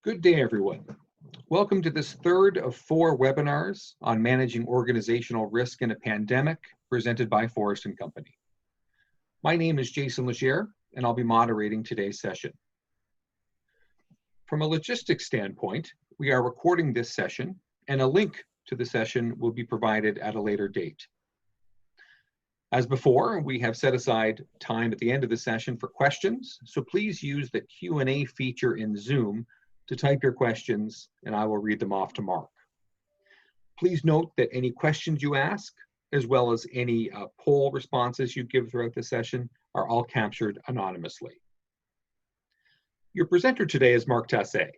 Good day, everyone. Welcome to this third of 4 webinars on managing organizational risk in a pandemic presented by Forrest & Company. My name is Jason Legere, and I'll be moderating today's session. From a logistics standpoint, we are recording this session, and a link to the session will be provided at a later date. As before, we have set aside time at the end of the session for questions, so please use the Q&A feature in Zoom to type your questions, and I will read them off to Marc. Please note that any questions you ask, as well as any poll responses you give throughout the session, are all captured anonymously. Your presenter today is Marc Tassé.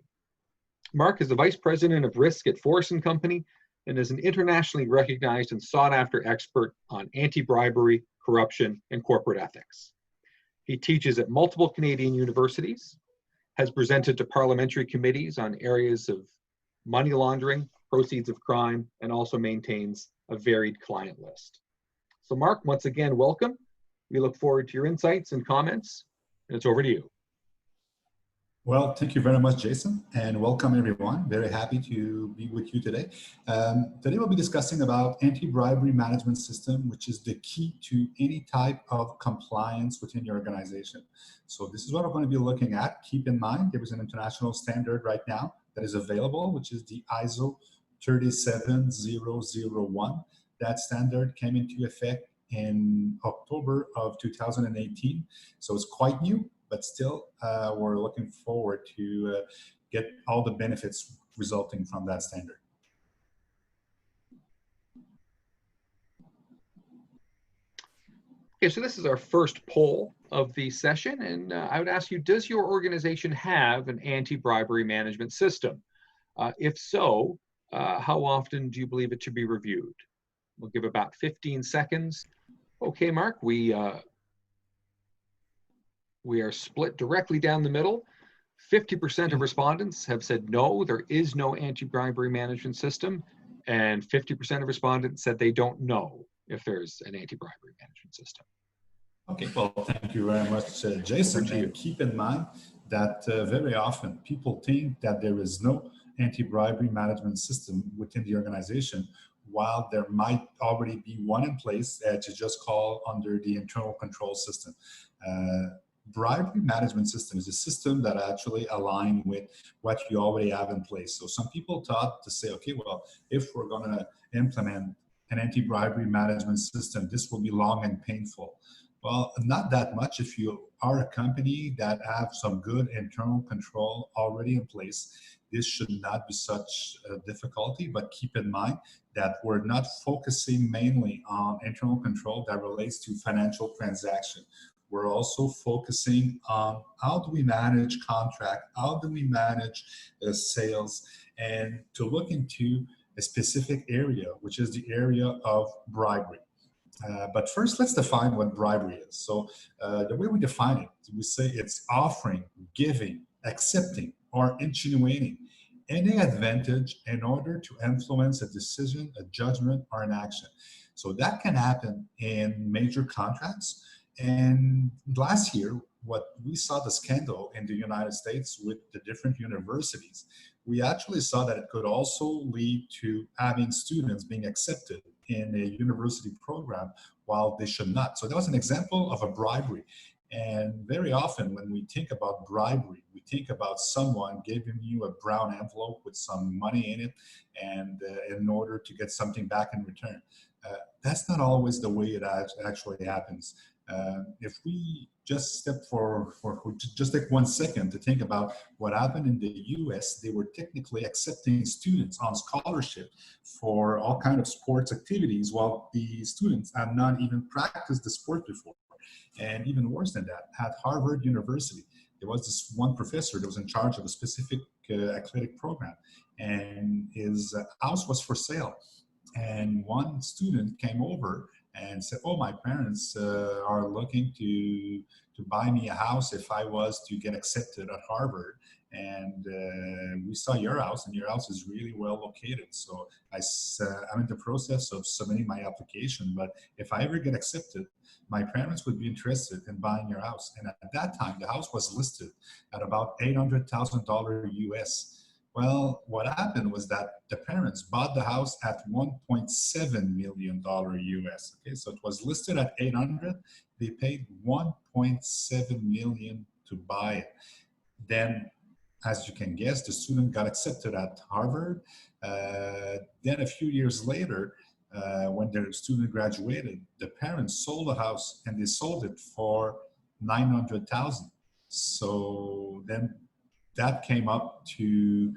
Marc is the Vice President of Risk at Forrest & Company and is an internationally recognized and sought-after expert on anti-bribery, corruption, and corporate ethics. He teaches at multiple Canadian universities, has presented to parliamentary committees on areas of money laundering, proceeds of crime, and also maintains a varied client list. So Marc, once again, welcome. We look forward to your insights and comments, and it's over to you. Well, thank you very much, Jason, and welcome everyone. Very happy to be with you today. Today we'll be discussing about anti-bribery management system, which is the key to any type of compliance within your organization. So this is what we're going to be looking at. Keep in mind, there is an international standard right now that is available, which is the ISO 37001. That standard came into effect in October of 2018, so it's quite new. But still, we're looking forward to get all the benefits resulting from that standard. Okay, so this is our first poll of the session, and I would ask you, does your organization have an anti-bribery management system? If so, how often do you believe it should be reviewed? We'll give about 15 seconds. Okay, Marc, we are split directly down the middle. 50% of respondents have said no, there is no anti-bribery management system, and 50% of respondents said they don't know if there's an anti-bribery management system. Okay, well, thank you very much, Jason. And keep in mind that very often people think that there is no anti-bribery management system within the organization, while there might already be one in place to just call under the internal control system. Bribery management system is a system that actually align with what you already have in place. So some people thought to say, okay, well, if we're going to implement an anti-bribery management system, this will be long and painful. Well, not that much if you are a company that have some good internal control already in place. This should not be such a difficulty, but keep in mind that we're not focusing mainly on internal control that relates to financial transaction. We're also focusing on how do we manage contract, how do we manage sales, and to look into a specific area, which is the area of bribery. But first, let's define what bribery is. So the way we define it, we say it's offering, giving, accepting, or insinuating any advantage in order to influence a decision, a judgment, or an action. So that can happen in major contracts. And last year, what we saw the scandal in the United States with the different universities, we actually saw that it could also lead to having students being accepted in a university program while they should not. So that was an example of a bribery. And very often when we think about bribery, we think about someone giving you a brown envelope with some money in it and in order to get something back in return. That's not always the way it actually happens. If we just just take 1 second to think about what happened in the US, they were technically accepting students on scholarship for all kinds of sports activities while the students had not even practiced the sport before. And even worse than that, at Harvard University, there was this one professor that was in charge of a specific athletic program, and his house was for sale. And one student came over and said, oh, my parents are looking to buy me a house if I was to get accepted at Harvard. And we saw your house, and your house is really well located. So I'm in the process of submitting my application, but if I ever get accepted, my parents would be interested in buying your house. And at that time, the house was listed at about $800,000 US. Well, what happened was that the parents bought the house at $1.7 million US. Okay, so it was listed at 800. They paid 1.7 million to buy it. Then, as you can guess, the student got accepted at Harvard. Then a few years later, when their student graduated, the parents sold the house, and they sold it for 900,000. So then that came up to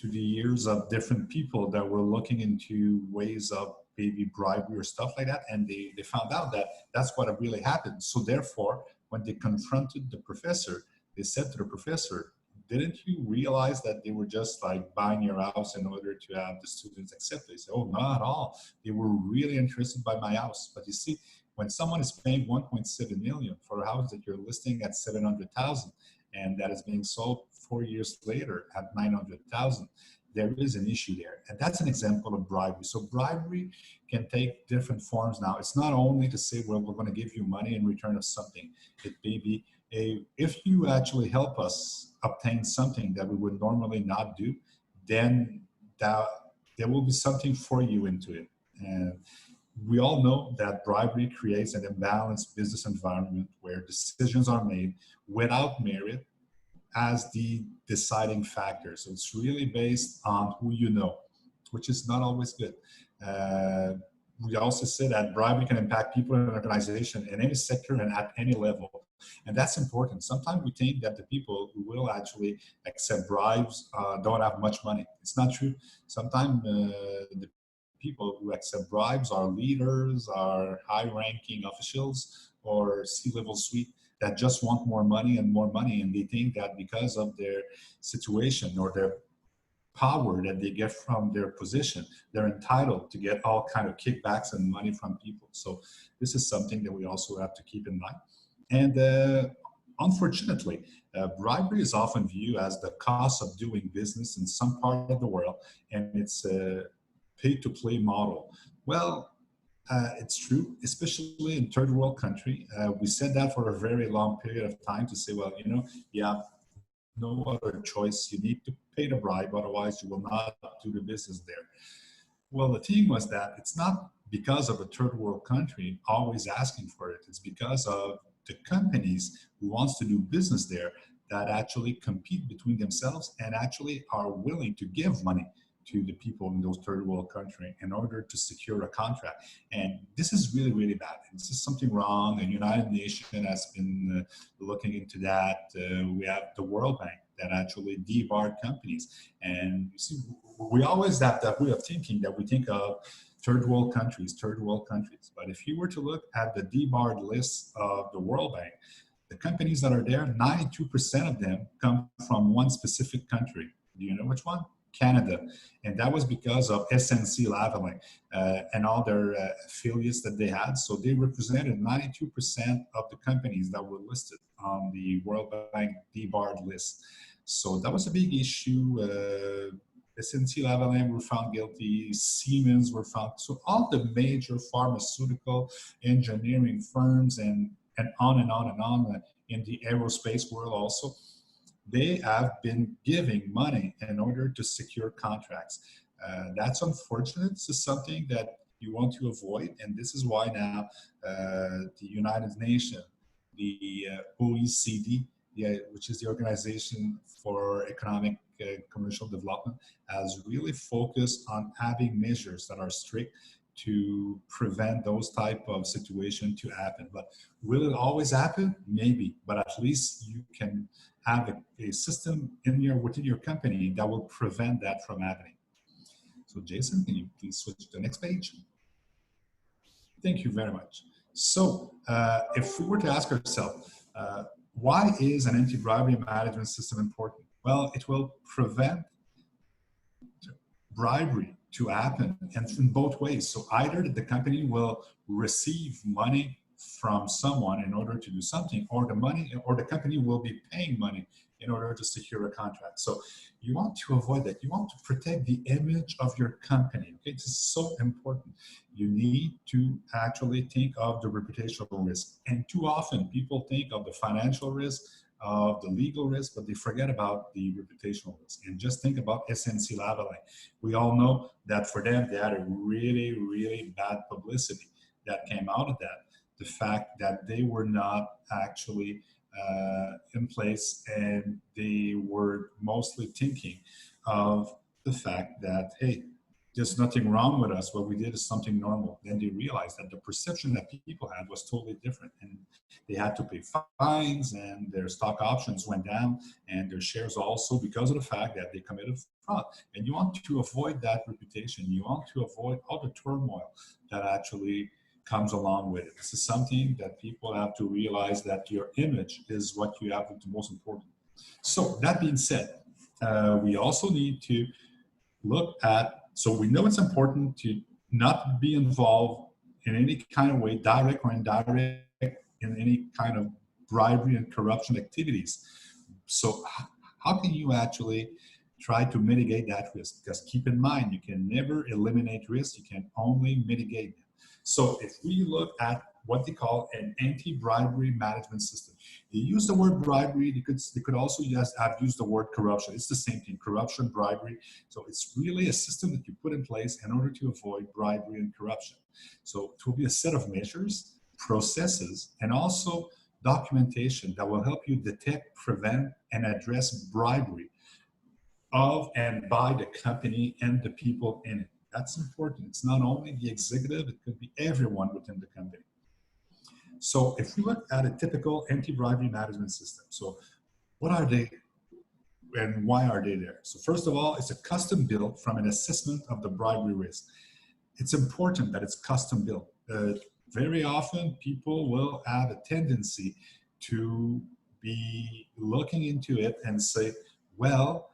the ears of different people that were looking into ways of maybe bribery or stuff like that, and they found out that that's what really happened. So therefore, when they confronted the professor, they said to the professor, didn't you realize that they were just like buying your house in order to have the students accept? They said, oh, not at all. They were really interested by my house. But you see, when someone is paying 1.7 million for a house that you're listing at 700,000, and that is being sold 4 years later at 900,000, there is an issue there. And that's an example of bribery. So bribery can take different forms now. It's not only to say, well, we're going to give you money in return of something. It may be if you actually help us obtain something that we would normally not do, then there will be something for you into it. And we all know that bribery creates an imbalanced business environment where decisions are made without merit as the deciding factor. So it's really based on who you know, which is not always good. We also say that bribery can impact people in an organization in any sector and at any level. And that's important. Sometimes we think that the people who will actually accept bribes don't have much money. It's not true. Sometimes the people who accept bribes are leaders, are high-ranking officials, or C-level suite that just want more money, and they think that because of their situation or their power that they get from their position, they're entitled to get all kind of kickbacks and money from people. So this is something that we also have to keep in mind. And unfortunately, bribery is often viewed as the cost of doing business in some part of the world, and it's a pay-to-play model. Well, it's true, especially in third world country. We said that for a very long period of time to say, well, you have no other choice. You need to pay the bribe, otherwise you will not do the business there. Well, the thing was that it's not because of a third world country always asking for it. It's because of the companies who wants to do business there that actually compete between themselves and actually are willing to give money to the people in those third world countries in order to secure a contract. And this is really, really bad. This is something wrong. And United Nations has been looking into that. We have the World Bank that actually debarred companies. And you see, we always have that way of thinking that we think of third world countries. But if you were to look at the debarred list of the World Bank, the companies that are there, 92% of them come from one specific country. Do you know which one? Canada. And that was because of SNC-Lavalin and all their affiliates that they had. So they represented 92% of the companies that were listed on the World Bank debarred list. So that was a big issue. SNC-Lavalin were found guilty, Siemens were found. So all the major pharmaceutical engineering firms and on and on and on in the aerospace world also, they have been giving money in order to secure contracts. That's unfortunate. This is something that you want to avoid. And this is why now the United Nations, the OECD, which is the Organization for Economic Commercial Development, has really focused on having measures that are strict to prevent those type of situations to happen. But will it always happen? Maybe, but at least you can have a system within your company that will prevent that from happening. So Jason, can you please switch to the next page? Thank you very much. So if we were to ask ourselves, why is an anti-bribery management system important? Well, it will prevent bribery to happen, and in both ways. So either the company will receive money from someone in order to do something, or the company will be paying money in order to secure a contract. So you want to avoid that. You want to protect the image of your company. Okay, this is so important. You need to actually think of the reputational risk. And too often people think of the financial risk, of the legal risk, but they forget about the reputational risk. And just think about SNC-Lavalin. We all know that for them, they had a really, really bad publicity that came out of that. The fact that they were not actually in place, and they were mostly thinking of the fact that, hey, there's nothing wrong with us. What we did is something normal. Then they realized that the perception that people had was totally different, and they had to pay fines, and their stock options went down, and their shares also, because of the fact that they committed fraud. And you want to avoid that reputation. You want to avoid all the turmoil that actually comes along with it. This is something that people have to realize, that your image is what you have the most important. So that being said, we also need to look at, so we know it's important to not be involved in any kind of way, direct or indirect, in any kind of bribery and corruption activities. So how can you actually try to mitigate that risk? Because keep in mind, you can never eliminate risk, you can only mitigate them. So if we look at what they call an anti-bribery management system, they use the word bribery, they could also just have used the word corruption. It's the same thing, corruption, bribery. So it's really a system that you put in place in order to avoid bribery and corruption. So it will be a set of measures, processes, and also documentation that will help you detect, prevent, and address bribery of and by the company and the people in it. That's important. It's not only the executive, it could be everyone within the company. So if we look at a typical anti-bribery management system, so what are they and why are they there? So first of all, it's a custom built from an assessment of the bribery risk. It's important that it's custom built. Very often people will have a tendency to be looking into it and say, well,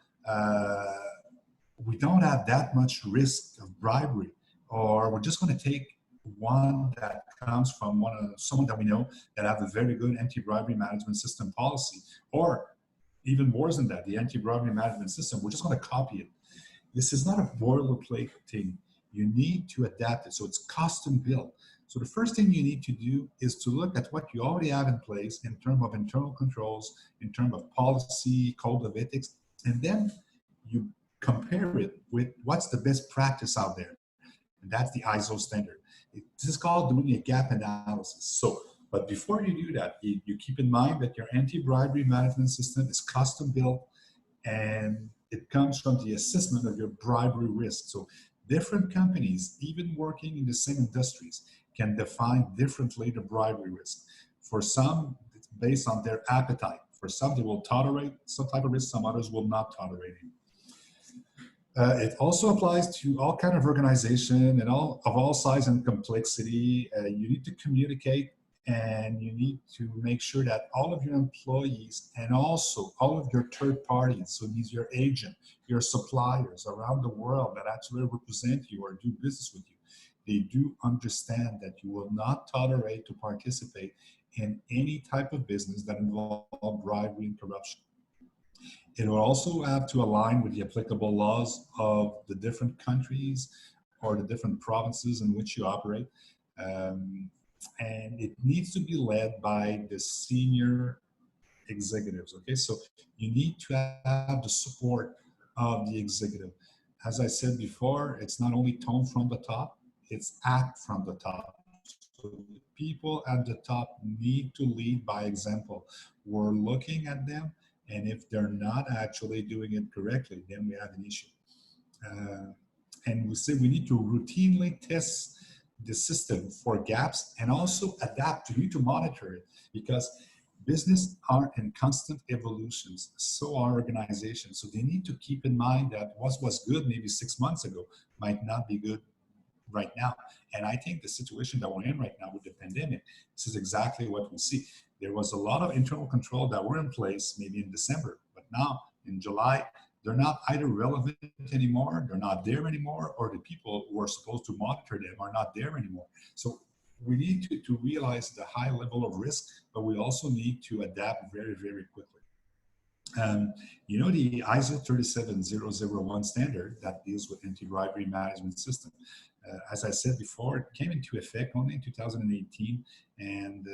we don't have that much risk of bribery, or we're just going to take one that comes from someone that we know that have a very good anti-bribery management system policy, or even more than that, the anti-bribery management system, we're just going to copy it. This is not a boilerplate thing. You need to adapt it, so it's custom built. So the first thing you need to do is to look at what you already have in place in terms of internal controls, in terms of policy, code of ethics, and then you compare it with what's the best practice out there. And that's the ISO standard. This is called doing a gap analysis. So, but before you do that, you keep in mind that your anti-bribery management system is custom built, and it comes from the assessment of your bribery risk. So different companies, even working in the same industries, can define differently the bribery risk. For some, it's based on their appetite. For some, they will tolerate some type of risk, some others will not tolerate it. It also applies to all kind of organization and all size and complexity. You need to communicate, and you need to make sure that all of your employees and also all of your third parties, so these your agent, your suppliers around the world that actually represent you or do business with you, they do understand that you will not tolerate to participate in any type of business that involves bribery and corruption. It will also have to align with the applicable laws of the different countries or the different provinces in which you operate. And it needs to be led by the senior executives, okay? So you need to have the support of the executive. As I said before, it's not only tone from the top, it's act from the top. So the people at the top need to lead by example. We're looking at them, and if they're not actually doing it correctly, then we have an issue. And we say we need to routinely test the system for gaps and also adapt. You need to monitor it, because business are in constant evolutions. So are organizations. So they need to keep in mind that what was good maybe 6 months ago might not be good right now. And I think the situation that we're in right now with the pandemic, this is exactly what we see. There was a lot of internal control that were in place maybe in December, but now in July, they're not either relevant anymore, they're not there anymore, or the people who are supposed to monitor them are not there anymore. So we need to realize the high level of risk, but we also need to adapt very, very quickly. You know, the ISO 37001 standard that deals with anti-bribery management system. As I said before, it came into effect only in 2018, and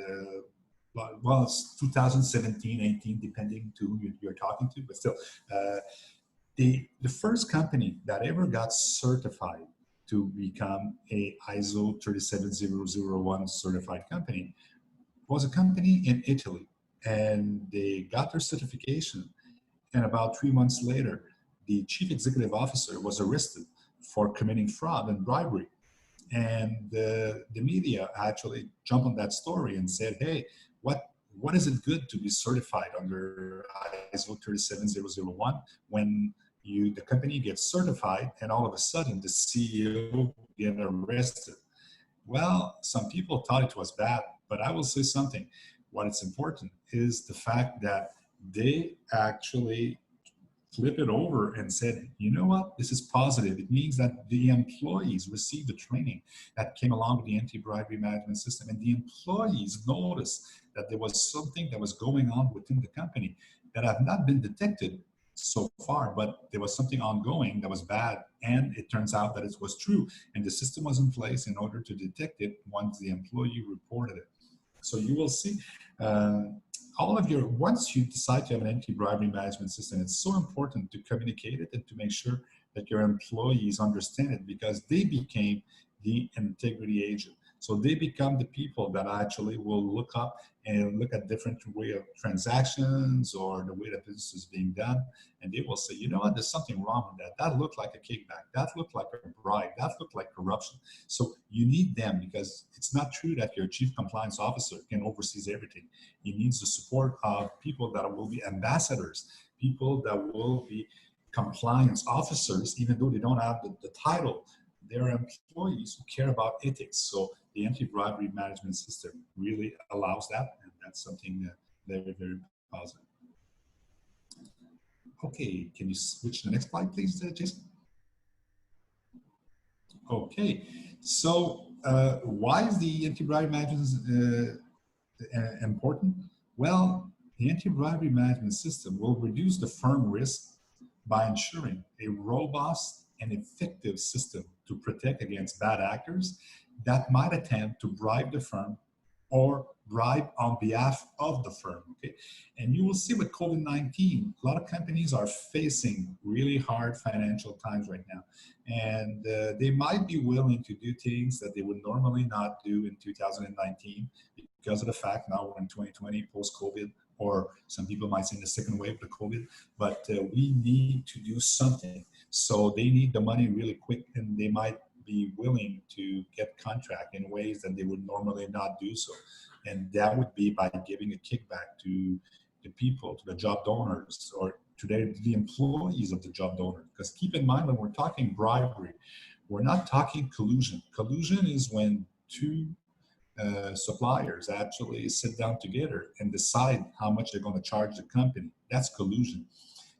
well, it's 2017, 18, depending to who you're talking to, but still, the first company that ever got certified to become a ISO 37001 certified company was a company in Italy, and they got their certification. And about 3 months later, the chief executive officer was arrested for committing fraud and bribery. And the media actually jumped on that story and said, hey, what is it good to be certified under ISO 37001 when the company gets certified and all of a sudden the CEO get arrested? Well, some people thought it was bad, but I will say something. What is important is the fact that they actually flip it over and said, you know what, this is positive. It means that the employees received the training that came along with the anti-bribery management system, and the employees noticed that there was something that was going on within the company that have not been detected so far, but there was something ongoing that was bad, and it turns out that it was true, and the system was in place in order to detect it once the employee reported it. So you will see once you decide to have an anti-bribery management system, it's so important to communicate it and to make sure that your employees understand it, because they became the integrity agent. So they become the people that actually will look up and look at different way of transactions or the way that business is being done. And they will say, you know what, there's something wrong with that. That looked like a kickback. That looked like a bribe. That looked like corruption. So you need them, because it's not true that your chief compliance officer can oversee everything. He needs the support of people that will be ambassadors, people that will be compliance officers, even though they don't have the title. They're employees who care about ethics. So the anti-bribery management system really allows that, and that's something very, very positive. Okay, can you switch to the next slide, please, Jason? Okay, so why is the anti-bribery management important? Well, the anti-bribery management system will reduce the firm risk by ensuring a robust and effective system to protect against bad actors that might attempt to bribe the firm or bribe on behalf of the firm. Okay, and you will see with COVID-19, a lot of companies are facing really hard financial times right now, and they might be willing to do things that they would normally not do in 2019 because of the fact now we're in 2020 post-COVID, or some people might say in the second wave of COVID, but we need to do something. So they need the money really quick, and they might be willing to get contract in ways that they would normally not do so. And that would be by giving a kickback to the people, to the job donors, or to the employees of the job donor. Because keep in mind, when we're talking bribery, we're not talking collusion. Collusion is when two suppliers actually sit down together and decide how much they're going to charge the company. That's collusion.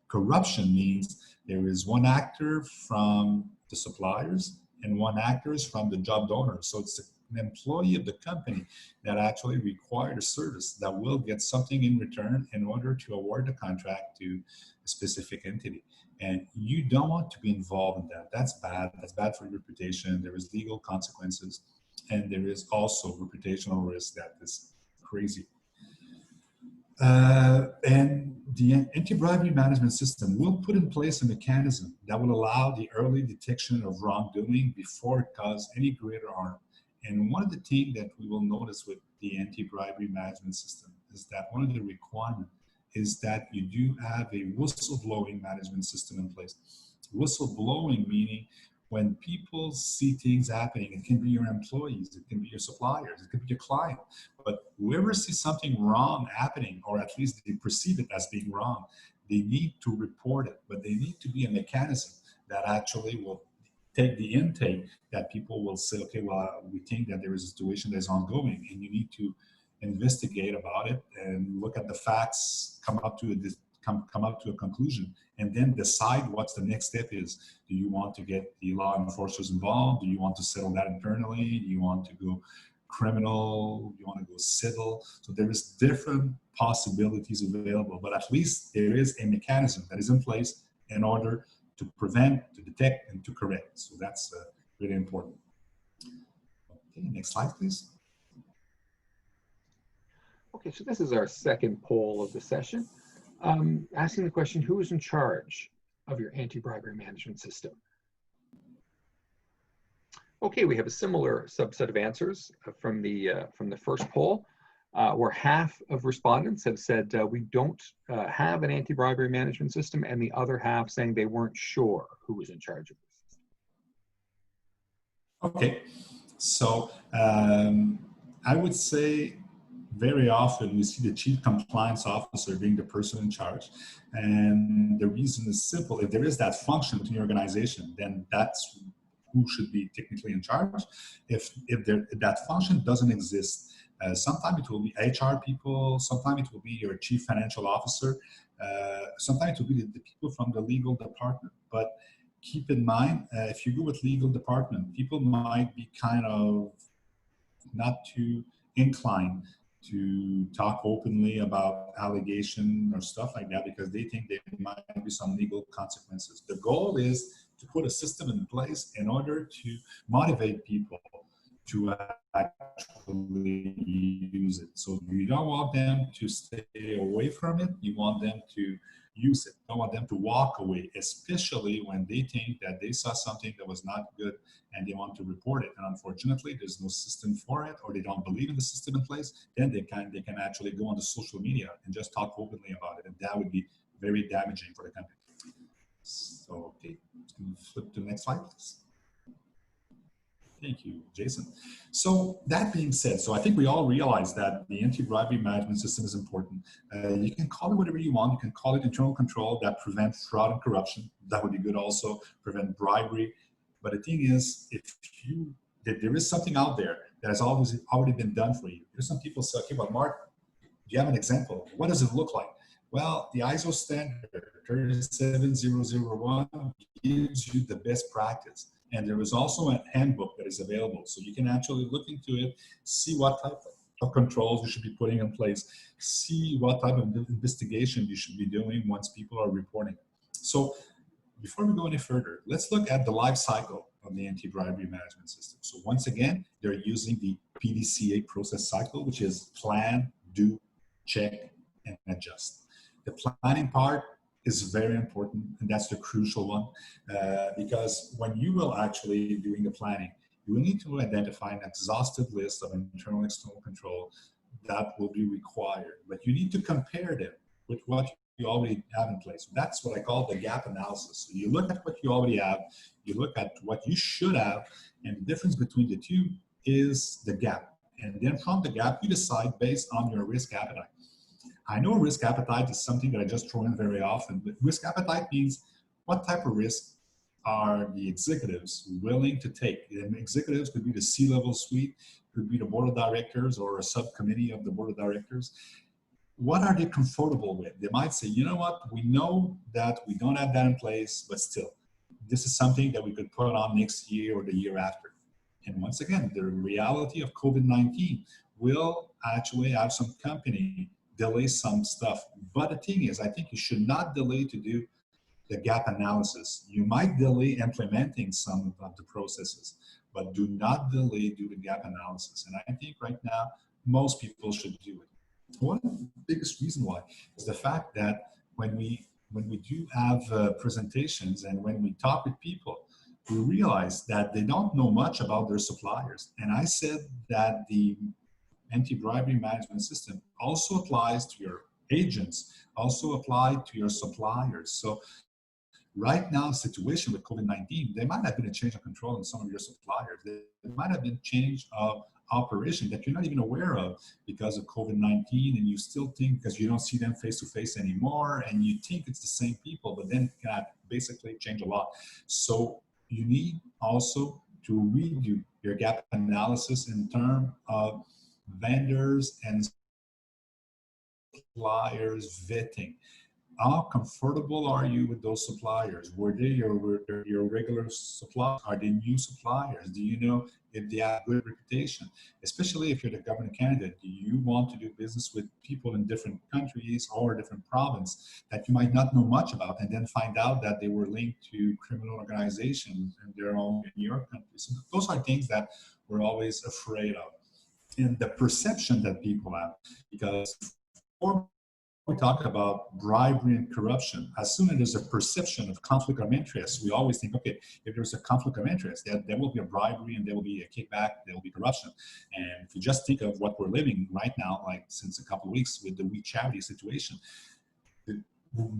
Corruption means there is one actor from the suppliers and one actor is from the job donor. So it's an employee of the company that actually required a service that will get something in return in order to award the contract to a specific entity. And you don't want to be involved in that. That's bad. That's bad for your reputation. There is legal consequences. And there is also reputational risk that is crazy. And the anti-bribery management system will put in place a mechanism that will allow the early detection of wrongdoing before it causes any greater harm. And one of the things that we will notice with the anti-bribery management system is that one of the requirements is that you do have a whistleblowing management system in place. Whistleblowing meaning when people see things happening, it can be your employees, it can be your suppliers, it can be your client, but whoever sees something wrong happening, or at least they perceive it as being wrong, they need to report it, but they need to be a mechanism that actually will take the intake that people will say, okay, well, we think that there is a situation that is ongoing, and you need to investigate about it and look at the facts, come up to a come up to a conclusion, and then decide what's the next step is. Do you want to get the law enforcers involved? Do you want to settle that internally? Do you want to go criminal? Do you want to go civil? So there is different possibilities available, but at least there is a mechanism that is in place in order to prevent, to detect, and to correct. So that's really important. Okay, next slide, please. Okay, so this is our second poll of the session, asking the question, who is in charge of your anti-bribery management system? Okay, we have a similar subset of answers from the first poll, where half of respondents have said we don't have an anti-bribery management system, and the other half saying they weren't sure who was in charge of this. Okay, so I would say very often we see the chief compliance officer being the person in charge, and the reason is simple. If there is that function within the organization, then that's who should be technically in charge. If that function doesn't exist, sometimes it will be HR people, sometimes it will be your chief financial officer, sometimes it will be the people from the legal department. But keep in mind, if you go with legal department, people might be kind of not too inclined to talk openly about allegation or stuff like that, because they think there might be some legal consequences. The goal is to put a system in place in order to motivate people to actually use it. So you don't want them to stay away from it, you want them to use it. You don't want them to walk away, especially when they think that they saw something that was not good and they want to report it. And unfortunately, there's no system for it, or they don't believe in the system in place. Then they can actually go on the social media and just talk openly about it, and that would be very damaging for the company. So, okay, flip to the next slide, please. Thank you, Jason. So that being said, so I think we all realize that the anti-bribery management system is important. You can call it whatever you want. You can call it internal control that prevents fraud and corruption. That would be good also, prevent bribery. But the thing is, if there is something out there that has already been done for you. There's some people say, okay, but Mark, do you have an example? What does it look like? Well, the ISO standard 37001 gives you the best practice. And there is also a handbook that is available. So you can actually look into it, see what type of controls you should be putting in place, see what type of investigation you should be doing once people are reporting. So before we go any further, let's look at the life cycle of the anti-bribery management system. So once again, they're using the PDCA process cycle, which is plan, do, check, and adjust. The planning part is very important, and that's the crucial one, because when you will actually doing the planning, you will need to identify an exhaustive list of internal and external control that will be required, but you need to compare them with what you already have in place. So that's what I call the gap analysis. So you look at what you already have, you look at what you should have, and the difference between the two is the gap. And then from the gap, you decide based on your risk appetite. I know risk appetite is something that I just throw in very often, but risk appetite means what type of risk are the executives willing to take? And executives could be the C-level suite, could be the board of directors or a subcommittee of the board of directors. What are they comfortable with? They might say, you know what, we know that we don't have that in place, but still, this is something that we could put on next year or the year after. And once again, the reality of COVID-19 will actually have some company delay some stuff. But the thing is, I think you should not delay to do the gap analysis. You might delay implementing some of the processes, but do not delay do the gap analysis. And I think right now, most people should do it. One of the biggest reason why is the fact that when we do have presentations and when we talk with people, we realize that they don't know much about their suppliers. And I said that the anti-bribery management system also applies to your agents, also apply to your suppliers. So right now, situation with COVID-19, there might have been a change of control in some of your suppliers. There might have been change of operation that you're not even aware of because of COVID-19, and you still think, because you don't see them face-to-face anymore, and you think it's the same people, but then it can basically change a lot. So you need also to redo your gap analysis in terms of vendors and suppliers vetting. How comfortable are you with those suppliers? Were they your regular suppliers? Are they new suppliers? Do you know if they have good reputation? Especially if you're the government candidate, do you want to do business with people in different countries or different provinces that you might not know much about, and then find out that they were linked to criminal organizations in their own, in your country? So those are things that we're always afraid of. And the perception that people have, because before we talk about bribery and corruption, as soon as there's a perception of conflict of interest, we always think, okay, if there's a conflict of interest, there will be a bribery and there will be a kickback, there will be corruption. And if you just think of what we're living right now, like since a couple of weeks with the We Charity situation,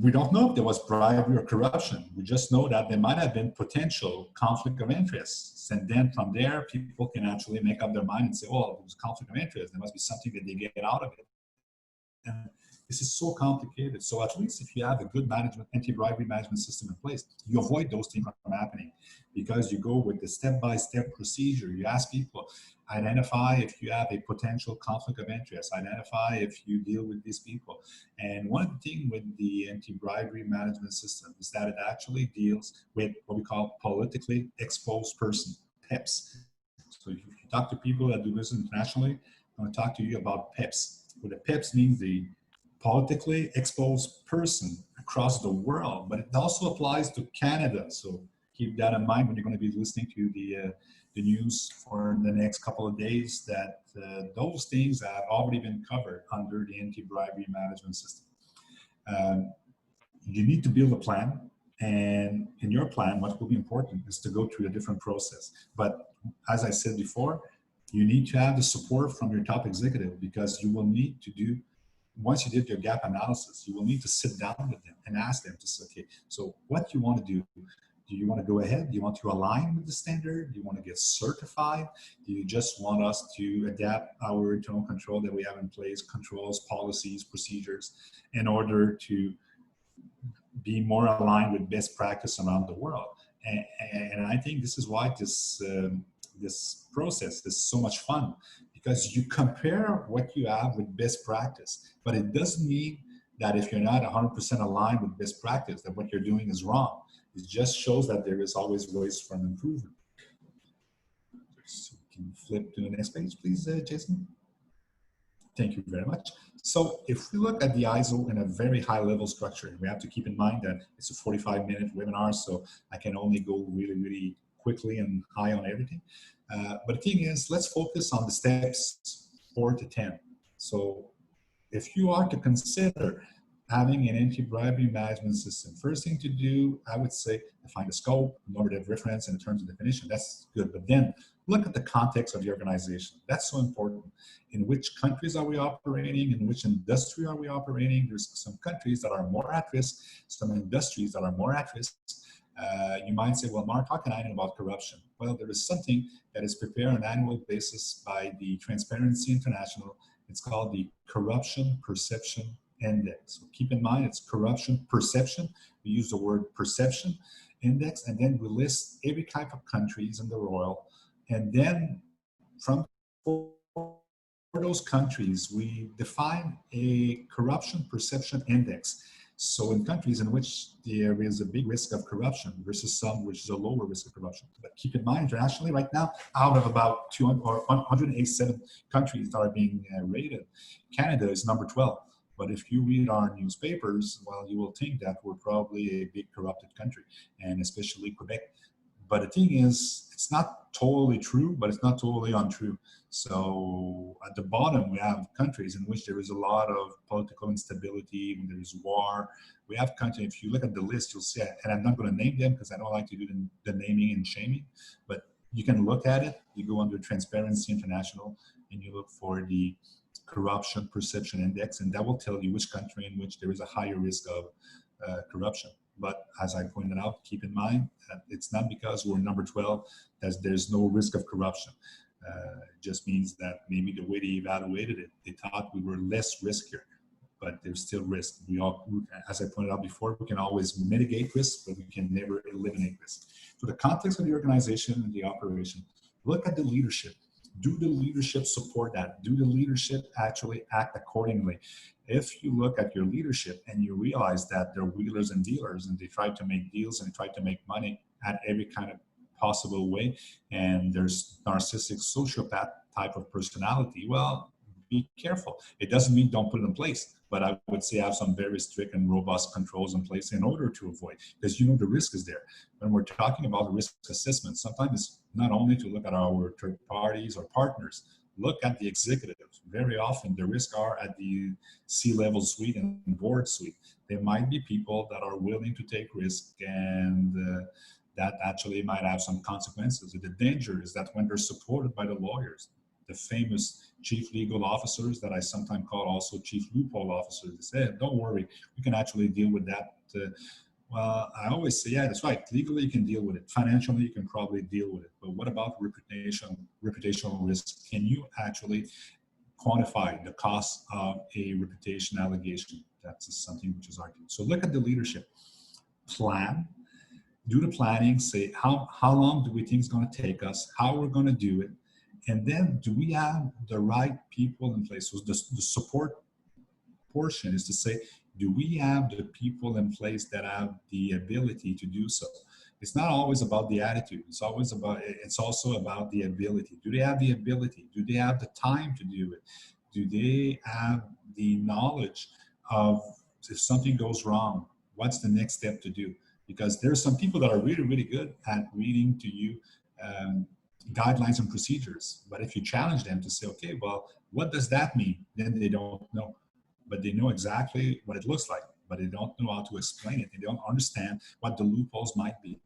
we don't know if there was bribery or corruption. We just know that there might have been potential conflict of interests. And then from there, people can actually make up their mind and say, oh, there's conflict of interest. There must be something that they get out of it. And this is so complicated. So at least if you have a good management, anti-bribery management system in place, you avoid those things from happening, because you go with the step-by-step procedure. You ask people, identify if you have a potential conflict of interest, identify if you deal with these people. And one thing with the anti-bribery management system is that it actually deals with what we call politically exposed person, PEPs. So if you talk to people that do business internationally, I'm going to talk to you about PEPs. What the PEPs means, the politically exposed person across the world, but it also applies to Canada. So keep that in mind when you're going to be listening to the news for the next couple of days, that those things have already been covered under the anti-bribery management system. You need to build a plan, and in your plan, what will be important is to go through a different process. But as I said before, you need to have the support from your top executive, because you will need to do, once you did your gap analysis, you will need to sit down with them and ask them to say, okay, so what do you want to do? Do you want to go ahead? Do you want to align with the standard? Do you want to get certified? Do you just want us to adapt our internal control that we have in place, controls, policies, procedures, in order to be more aligned with best practice around the world? And I think this is why this process is so much fun, because you compare what you have with best practice, but it doesn't mean that if you're not 100% aligned with best practice, that what you're doing is wrong. It just shows that there is always ways for improvement. So we can flip to the next page, please, Jason. Thank you very much. So if we look at the ISO in a very high level structure, we have to keep in mind that it's a 45-minute webinar, so I can only go really, really quickly and high on everything. But the thing is, let's focus on the steps 4 to 10. So if you are to consider having an anti-bribery management system, first thing to do, I would say, define the scope, normative reference, and the terms of definition. That's good. But then look at the context of the organization. That's so important. In which countries are we operating? In which industry are we operating? There's some countries that are more at risk, some industries that are more at risk. You might say, well, Mark, how can I know about corruption? Well, there is something that is prepared on an annual basis by the Transparency International. It's called the Corruption Perception Index. So keep in mind, it's corruption perception. We use the word perception index, and then we list every type of countries in the world. And then from for those countries, we define a corruption perception index. So in countries in which there is a big risk of corruption versus some which is a lower risk of corruption. But keep in mind, internationally right now, out of about 200 or 187 countries that are being rated, Canada is number 12. But if you read our newspapers, well, you will think that we're probably a big corrupted country, and especially Quebec. But the thing is, it's not totally true, but it's not totally untrue. So at the bottom, we have countries in which there is a lot of political instability, when there is war. We have countries, if you look at the list, you'll see, and I'm not going to name them because I don't like to do the naming and shaming, but you can look at it. You go under Transparency International and you look for the Corruption Perception Index, and that will tell you which country in which there is a higher risk of corruption. But as I pointed out, keep in mind that it's not because we're number 12 that there's no risk of corruption. It just means that maybe the way they evaluated it, they thought we were less riskier, but there's still risk. We all, as I pointed out before, we can always mitigate risk, but we can never eliminate risk. So the context of the organization and the operation, look at the leadership. Do the leadership support that? Do the leadership actually act accordingly? If you look at your leadership and you realize that they're wheelers and dealers and they try to make deals and try to make money at every kind of possible way, and there's narcissistic sociopath type of personality, well, be careful. It doesn't mean don't put it in place, but I would say have some very strict and robust controls in place in order to avoid, because you know the risk is there. When we're talking about risk assessment, sometimes it's not only to look at our third parties or partners, look at the executives. Very often the risks are at the C-level suite and board suite. There might be people that are willing to take risk, and that actually might have some consequences. The danger is that when they're supported by the lawyers, the famous chief legal officers that I sometimes call also chief loophole officers, they say, don't worry, we can actually deal with that. Well, I always say, yeah, that's right. Legally, you can deal with it. Financially, you can probably deal with it. But what about reputational risk? Can you actually quantify the cost of a reputation allegation? That's something which is argued. So look at the leadership. Plan. Do the planning. Say, how long do we think it's going to take us? How we're going to do it? And then do we have the right people in place? So the support portion is to say, do we have the people in place that have the ability to do so? It's not always about the attitude. It's also about the ability. Do they have the ability? Do they have the time to do it? Do they have the knowledge of if something goes wrong, what's the next step to do? Because there's some people that are really, really good at reading to you guidelines and procedures. But if you challenge them to say, okay, well, what does that mean? Then they don't know. But they know exactly what it looks like, but they don't know how to explain it. They don't understand what the loopholes might be.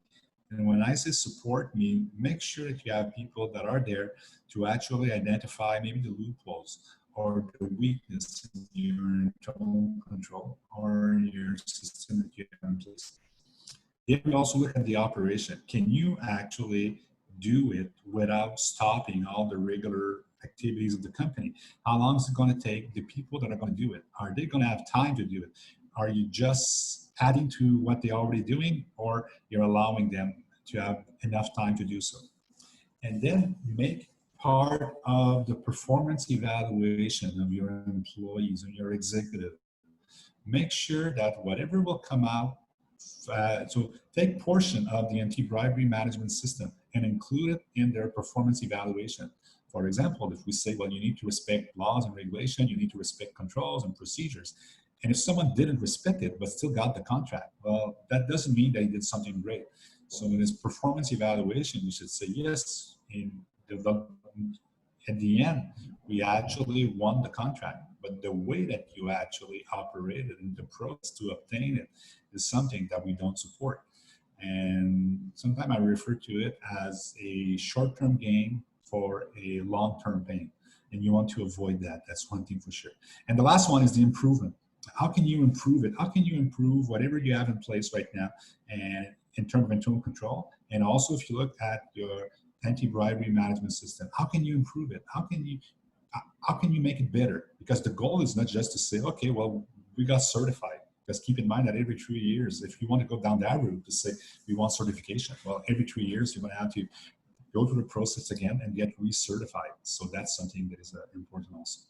And when I say support me, make sure that you have people that are there to actually identify maybe the loopholes or the weakness in your internal control or your system that you have in place. If we also look at the operation, can you actually do it without stopping all the regular activities of the company? How long is it going to take? The people that are going to do it, are they going to have time to do it? Are you just adding to what they're already doing, or you're allowing them to have enough time to do so? And then make part of the performance evaluation of your employees and your executive. Make sure that whatever will come out, so take portion of the anti-bribery management system and include it in their performance evaluation. For example, if we say, well, you need to respect laws and regulation, you need to respect controls and procedures. And if someone didn't respect it, but still got the contract, well, that doesn't mean they did something great. So in this performance evaluation, you should say, yes, at the end, we actually won the contract. But the way that you actually operated and the process to obtain it is something that we don't support. And sometimes I refer to it as a short-term gain for a long-term pain. And you want to avoid that. That's one thing for sure. And the last one is the improvement. How can you improve it? How can you improve whatever you have in place right now and in terms of internal control? And also if you look at your anti-bribery management system, how can you improve it? How can you make it better? Because the goal is not just to say, okay, well, we got certified. Because keep in mind that every 3 years, if you want to go down that route to say we want certification, well, every 3 years, you're going to have to go through the process again and get recertified. So that's something that is important also.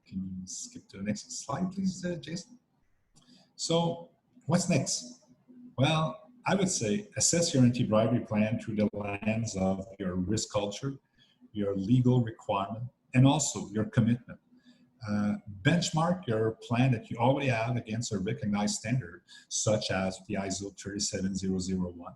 Can you skip to the next slide, please, Jason? So what's next? Well, I would say assess your anti-bribery plan through the lens of your risk culture, your legal requirement, and also your commitment. Benchmark your plan that you already have against a recognized standard, such as the ISO 37001.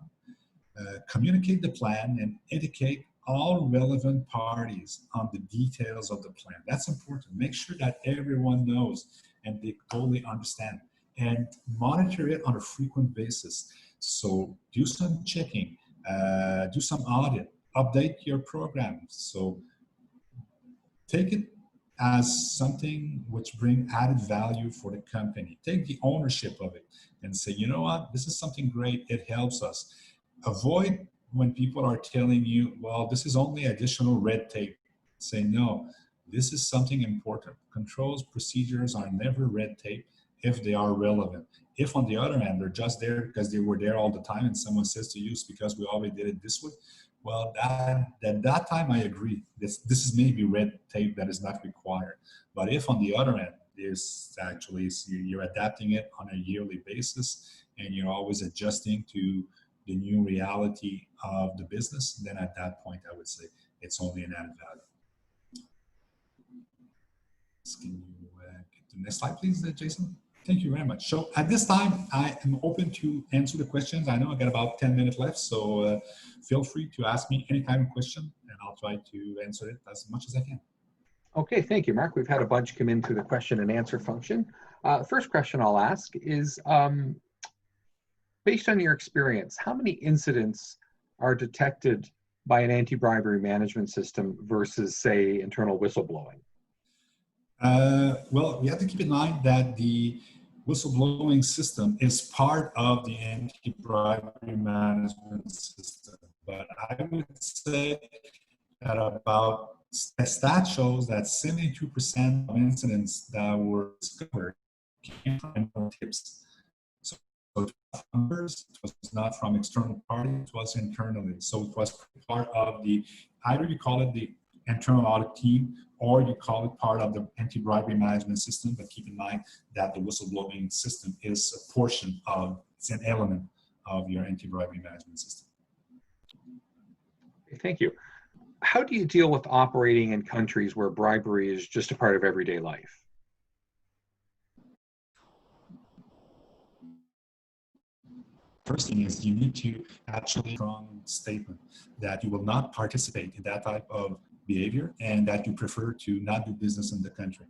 Communicate the plan and educate all relevant parties on the details of the plan. That's important. Make sure that everyone knows and they totally understand. And monitor it on a frequent basis. So do some checking, do some audit, update your program. So take it as something which bring added value for the company. Take the ownership of it and say, you know what, this is something great, it helps us. Avoid when people are telling you, well, this is only additional red tape. Say, no, this is something important. Controls, procedures are never red tape if they are relevant. If on the other hand, they're just there because they were there all the time and someone says to you, it's because we already did it this way, Well, at that time, I agree. This is maybe red tape that is not required. But if on the other end, there's actually you're adapting it on a yearly basis, and you're always adjusting to the new reality of the business, then at that point, I would say it's only an added value. Can you get to the next slide, please, Jason? Thank you very much. So at this time, I am open to answer the questions. I know I got about 10 minutes left, so feel free to ask me any kind of question, and I'll try to answer it as much as I can. Okay, thank you, Marc. We've had a bunch come in through the question and answer function. First question I'll ask is, based on your experience, how many incidents are detected by an anti-bribery management system versus, say, internal whistleblowing? Well, we have to keep in mind that the whistleblowing system is part of the anti-bribery management system. But I would say that about, the stat shows that 72% of incidents that were discovered came from internal tips. So it was not from external parties, it was internally. So it was part of the, either you call it the internal audit team, or you call it part of the anti-bribery management system, but keep in mind that the whistleblowing system is a portion of, it's an element of your anti-bribery management system. Thank you. How do you deal with operating in countries where bribery is just a part of everyday life? First thing is you need to actually strong statement that you will not participate in that type of behavior and that you prefer to not do business in the country.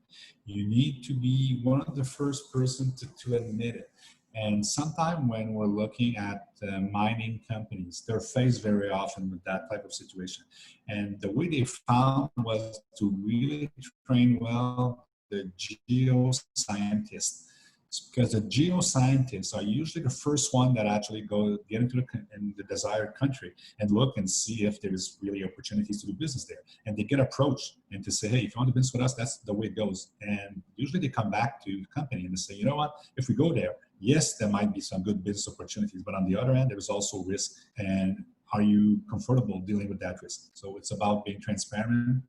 You need to be one of the first person to admit it. And sometimes when we're looking at mining companies, they're faced very often with that type of situation. And the way they found was to really train well the geoscientists, because the geoscientists are usually the first one that actually go get into the desired country and look and see if there's really opportunities to do business there. And they get approached and to say, hey, if you want to business with us, that's the way it goes. And usually they come back to the company and they say, you know what, if we go there, yes, there might be some good business opportunities, but on the other hand, there's also risk. And are you comfortable dealing with that risk? So it's about being transparent.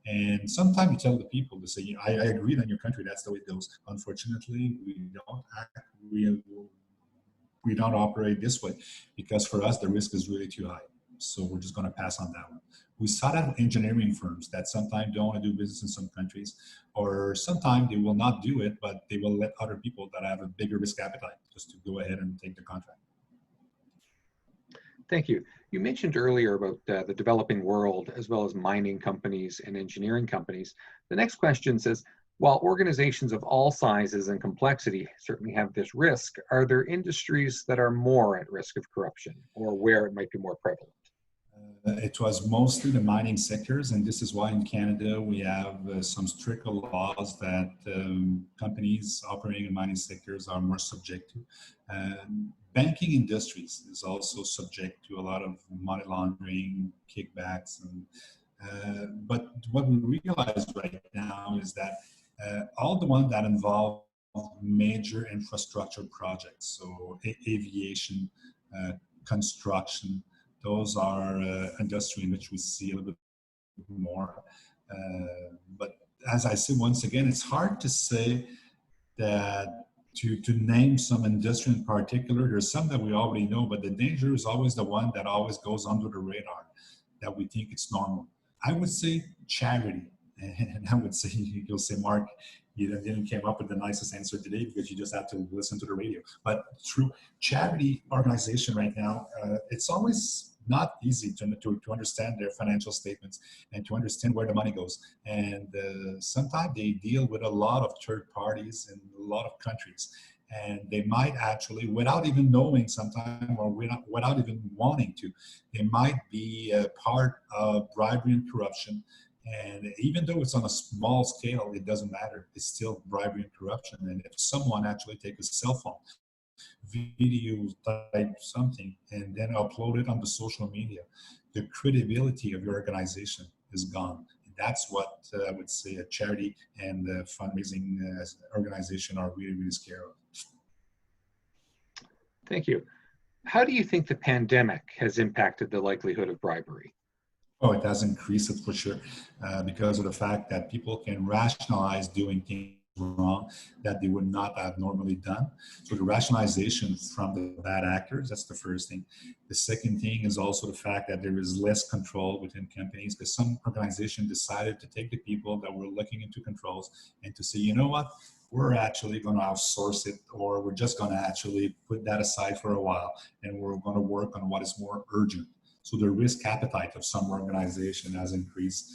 And sometimes you tell the people to say, I agree that in your country, that's the way it goes. Unfortunately, we don't operate this way because for us, the risk is really too high. So we're just going to pass on that one. We saw that with engineering firms that sometimes don't want to do business in some countries, or sometimes they will not do it, but they will let other people that have a bigger risk appetite just to go ahead and take the contract. Thank you. You mentioned earlier about the developing world as well as mining companies and engineering companies. The next question says, while organizations of all sizes and complexity certainly have this risk, are there industries that are more at risk of corruption or where it might be more prevalent? It was mostly the mining sectors, and this is why in Canada we have some stricter laws that companies operating in mining sectors are more subject to. Banking industries is also subject to a lot of money laundering, kickbacks, and but what we realize right now is that all the ones that involve major infrastructure projects, so aviation, construction, those are industry in which we see a little bit more. But as I say, once again, it's hard to say that to name some industry in particular. There's some that we already know, but the danger is always the one that always goes under the radar, that we think it's normal. I would say charity. And I would say, you'll say, Marc, you didn't came up with the nicest answer today because you just have to listen to the radio. But through charity organization right now, it's always not easy to understand their financial statements and to understand where the money goes. And sometimes they deal with a lot of third parties in a lot of countries. And they might actually, without even knowing sometimes, or without even wanting to, they might be a part of bribery and corruption. And even though it's on a small scale, it doesn't matter. It's still bribery and corruption. And if someone actually takes a cell phone, video, type something, and then upload it on the social media, the credibility of your organization is gone. And that's what I would say a charity and a fundraising organization are really, really scared of. Thank you. How do you think the pandemic has impacted the likelihood of bribery? Oh, it has increased it for sure, because of the fact that people can rationalize doing things wrong that they would not have normally done. So the rationalization from the bad actors, that's the first thing. The second thing is also the fact that there is less control within companies, because some organizations decided to take the people that were looking into controls and to say, you know what, we're actually going to outsource it, or we're just going to actually put that aside for a while, and we're going to work on what is more urgent. So the risk appetite of some organization has increased.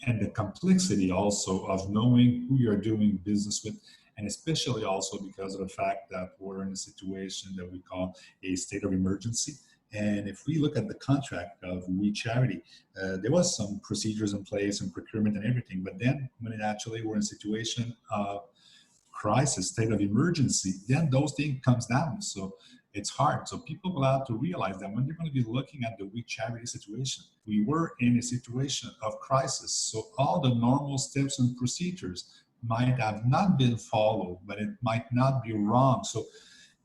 And the complexity also of knowing who you're doing business with, and especially also because of the fact that we're in a situation that we call a state of emergency. And if we look at the contract of We Charity, there was some procedures in place and procurement and everything, but then when it actually we're in a situation of crisis, state of emergency, then those things comes down. So it's hard. So people will have to realize that when they're going to be looking at the We Charity situation, we were in a situation of crisis. So all the normal steps and procedures might have not been followed, but it might not be wrong. So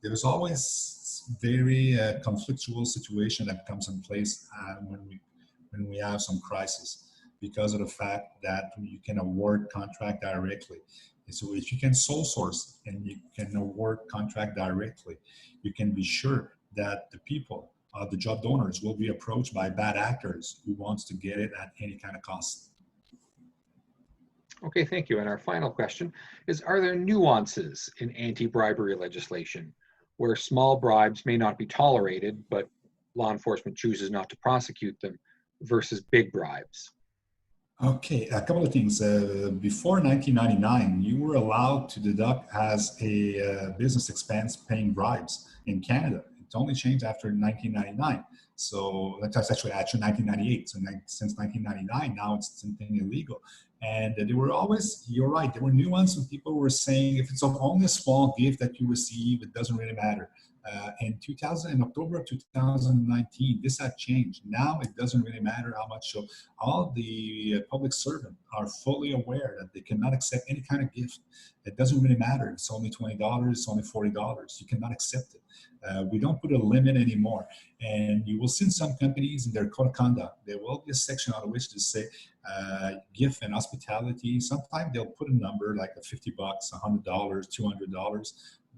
there's always very conflictual situation that comes in place when we have some crisis, because of the fact that you can award contract directly. And so if you can sole source and you can award contract directly, you can be sure that the people, the job donors, will be approached by bad actors who wants to get it at any kind of cost. Okay, thank you. And our final question is, are there nuances in anti-bribery legislation where small bribes may not be tolerated, but law enforcement chooses not to prosecute them, versus big bribes? Okay, a couple of things. Before 1999, you were allowed to deduct as a business expense paying bribes in Canada. It only changed after 1999. So that's actually 1998. So since 1999, now it's something illegal. And there were always, you're right, there were nuances when people were saying if it's only a small gift that you receive, it doesn't really matter. In October of 2019, this had changed. Now it doesn't really matter how much. So all the public servants are fully aware that they cannot accept any kind of gift. It doesn't really matter. It's only $20. It's only $40. You cannot accept it. We don't put a limit anymore. And you will see in some companies in their code of conduct, there will be a section on which to say gift and hospitality. Sometimes they'll put a number like $50, $100, $200,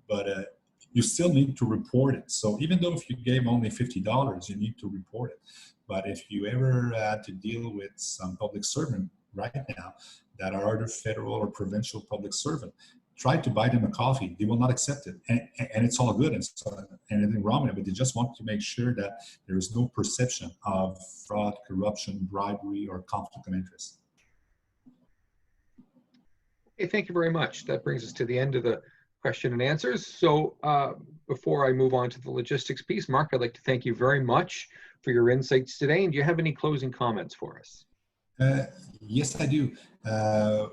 but you still need to report it. So even though if you gave only $50, you need to report it. But if you ever had to deal with some public servant right now that are either federal or provincial public servant, try to buy them a coffee. They will not accept it. And it's all good and anything wrong with it, but they just want to make sure that there is no perception of fraud, corruption, bribery, or conflict of interest. Okay, thank you very much. That brings us to the end of the question and answers. So before I move on to the logistics piece, Marc, I'd like to thank you very much for your insights today. And do you have any closing comments for us? Yes, I do.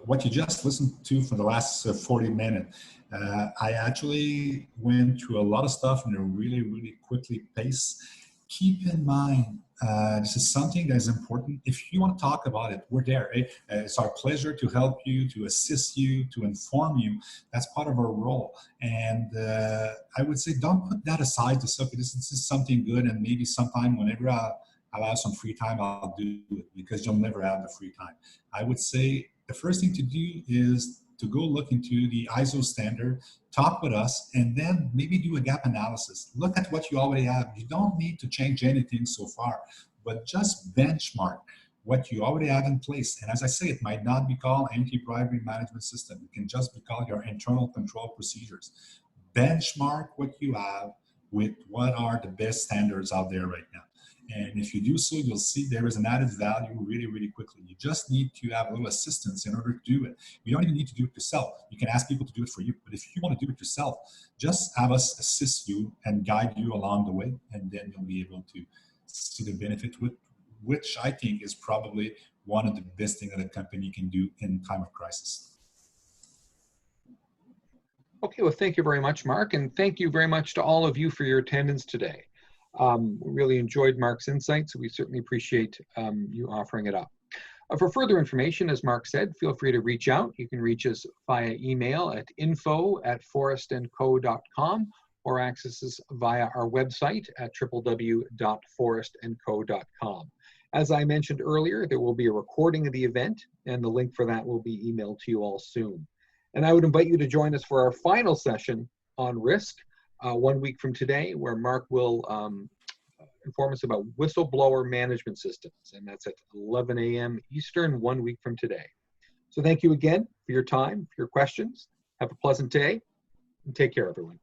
What you just listened to for the last 40 minutes, I actually went through a lot of stuff in a really, really quickly pace. Keep in mind, this is something that is important. If you want to talk about it, we're there. It's our pleasure to help you, to assist you, to inform you. That's part of our role. And I would say don't put that aside to say, okay, this is something good, and maybe sometime whenever I'll have some free time, I'll do it, because you'll never have the free time. I would say the first thing to do is to go look into the ISO standard, talk with us, and then maybe do a gap analysis. Look at what you already have. You don't need to change anything so far, but just benchmark what you already have in place. And as I say, it might not be called anti-bribery management system. It can just be called your internal control procedures. Benchmark what you have with what are the best standards out there right now. And if you do so, you'll see there is an added value really, really quickly. You just need to have a little assistance in order to do it. You don't even need to do it yourself. You can ask people to do it for you. But if you want to do it yourself, just have us assist you and guide you along the way. And then you'll be able to see the benefit, which I think is probably one of the best things that a company can do in time of crisis. Okay, well, thank you very much, Marc. And thank you very much to all of you for your attendance today. We really enjoyed Marc's insights, so we certainly appreciate you offering it up. For further information, as Marc said, feel free to reach out. You can reach us via email at info@forrestandco.com or access us via our website at www.forrestandco.com. As I mentioned earlier, there will be a recording of the event, and the link for that will be emailed to you all soon. And I would invite you to join us for our final session on risk 1 week from today, where Marc will inform us about whistleblower management systems, and that's at 11 a.m. Eastern 1 week from today. So thank you again for your time, for your questions. Have a pleasant day, and take care, everyone.